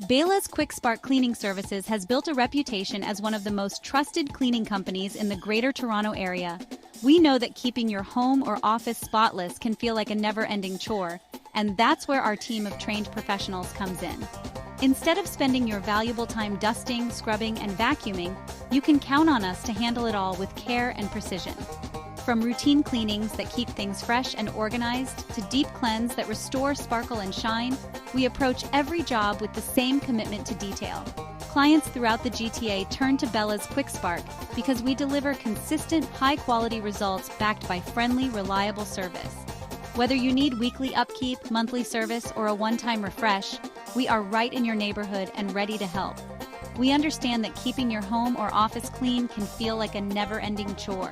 Bela's Quick Spark Cleaning Services has built a reputation as one of the most trusted cleaning companies in the Greater Toronto Area. We know that keeping your home or office spotless can feel like a never-ending chore, and that's where our team of trained professionals comes in. Instead of spending your valuable time dusting, scrubbing, and vacuuming, you can count on us to handle it all with care and precision. From routine cleanings that keep things fresh and organized to deep cleanse that restore sparkle and shine, we approach every job with the same commitment to detail. Clients throughout the GTA turn to Bela's Quick Spark because we deliver consistent, high-quality results backed by friendly, reliable service. Whether you need weekly upkeep, monthly service, or a one-time refresh, we are right in your neighborhood and ready to help. We understand that keeping your home or office clean can feel like a never-ending chore.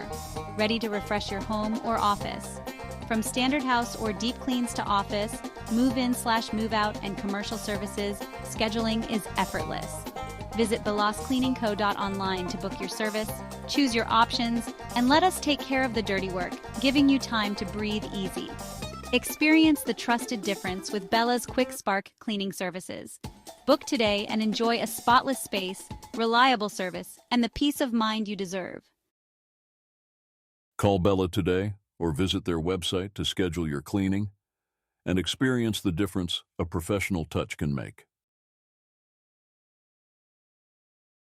Ready to refresh your home or office? From standard house or deep cleans to office, move-in/move-out, and commercial services, scheduling is effortless. Visit belascleaningco.online to book your service, choose your options, and let us take care of the dirty work, giving you time to breathe easy. Experience the trusted difference with Bela's Quick Spark Cleaning Services. Book today and enjoy a spotless space, reliable service, and the peace of mind you deserve. Call Bela today or visit their website to schedule your cleaning and experience the difference a professional touch can make.